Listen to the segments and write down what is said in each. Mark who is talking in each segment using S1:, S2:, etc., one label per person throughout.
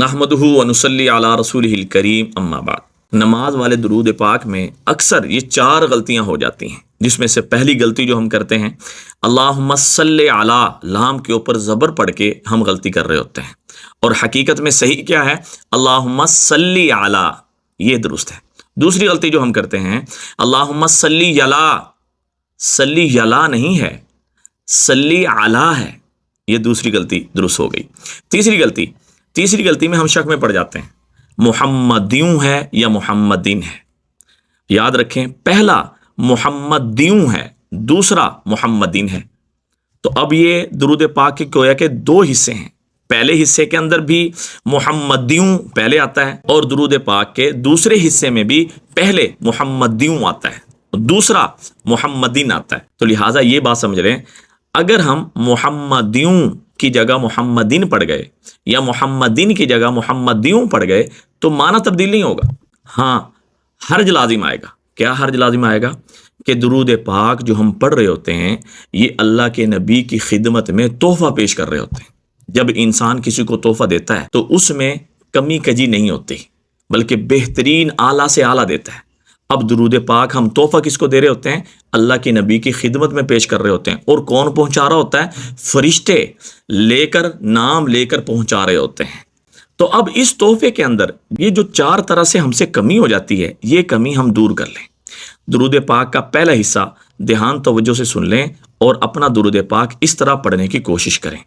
S1: نحمدہ ونصلی علی رسولہ الکریم اما بعد۔ نماز والے درود پاک میں اکثر یہ 4 غلطیاں ہو جاتی ہیں، جس میں سے پہلی غلطی جو ہم کرتے ہیں اللہم صلی علی، لام کے اوپر زبر پڑھ کے ہم غلطی کر رہے ہوتے ہیں، اور حقیقت میں صحیح کیا ہے؟ اللہم صلی علی، یہ درست ہے۔ دوسری غلطی جو ہم کرتے ہیں اللہم صلی علی، صلی علی نہیں ہے، صلی علی ہے، یہ دوسری غلطی درست ہو گئی۔ تیسری غلطی میں ہم شک میں پڑ جاتے ہیں، محمدیوں ہے یا محمدین ہے۔ یاد رکھیں، پہلا محمدیوں ہے، دوسرا محمدین ہے۔ تو اب یہ درود پاک کے گویا کہ 2 حصے ہیں، پہلے حصے کے اندر بھی محمدیوں پہلے آتا ہے، اور درود پاک کے دوسرے حصے میں بھی پہلے محمدیوں آتا ہے، دوسرا محمدین آتا ہے۔ تو لہٰذا یہ بات سمجھ رہے ہیں، اگر ہم محمدیوں کی جگہ محمدین پڑھ گئے یا محمدین کی جگہ محمدیوں پڑھ گئے تو معنی تبدیل نہیں ہوگا، ہاں حرج لازم آئے گا۔ کیا حرج لازم آئے گا؟ کہ درود پاک جو ہم پڑھ رہے ہوتے ہیں یہ اللہ کے نبی کی خدمت میں تحفہ پیش کر رہے ہوتے ہیں۔ جب انسان کسی کو تحفہ دیتا ہے تو اس میں کمی کجی نہیں ہوتی، بلکہ بہترین اعلیٰ سے اعلیٰ دیتا ہے۔ اب درود پاک ہم تحفہ کس کو دے رہے ہوتے ہیں؟ اللہ کے نبی کی خدمت میں پیش کر رہے ہوتے ہیں، اور کون پہنچا رہا ہوتا ہے؟ فرشتے لے کر، نام لے کر پہنچا رہے ہوتے ہیں۔ تو اب اس تحفے کے اندر یہ جو 4 طرح سے ہم سے کمی ہو جاتی ہے، یہ کمی ہم دور کر لیں۔ درود پاک کا پہلا حصہ دھیان توجہ سے سن لیں اور اپنا درود پاک اس طرح پڑھنے کی کوشش کریں۔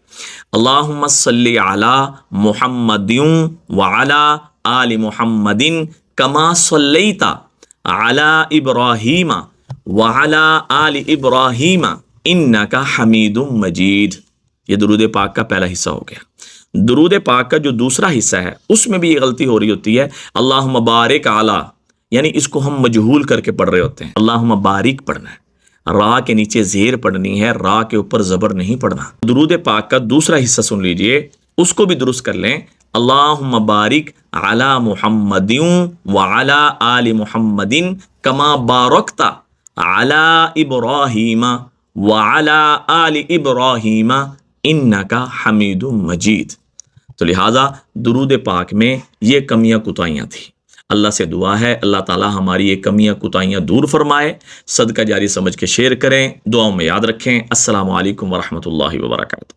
S1: اللہم صلی علی محمدیوں وعلی آل محمدین کما صلیت علی ابراہیم وعلی آل ابراہیم انک حمید مجید۔ یہ درود پاک کا پہلا حصہ ہو گیا۔ درود پاک کا جو دوسرا حصہ ہے اس میں بھی یہ غلطی ہو رہی ہوتی ہے، اللہم بارک علی، یعنی اس کو ہم مجہول کر کے پڑھ رہے ہوتے ہیں۔ اللہم بارک پڑھنا ہے، را کے نیچے زیر پڑھنی ہے، را کے اوپر زبر نہیں پڑھنا۔ درود پاک کا دوسرا حصہ سن لیجئے، اس کو بھی درست کر لیں۔ اللہم بارک علی محمدیوں وعلی آل محمدین کما بارکت علی ابراہیم وعلی آل ابراہیم انک حمید مجید۔ تو لہٰذا درود پاک میں یہ کمیاں کوتاہیاں تھیں۔ اللہ سے دعا ہے اللہ تعالی ہماری یہ کمیاں کوتاہیاں دور فرمائے۔ صدقہ جاری سمجھ کے شیئر کریں، دعاؤں میں یاد رکھیں۔ السلام علیکم ورحمۃ اللہ وبرکاتہ۔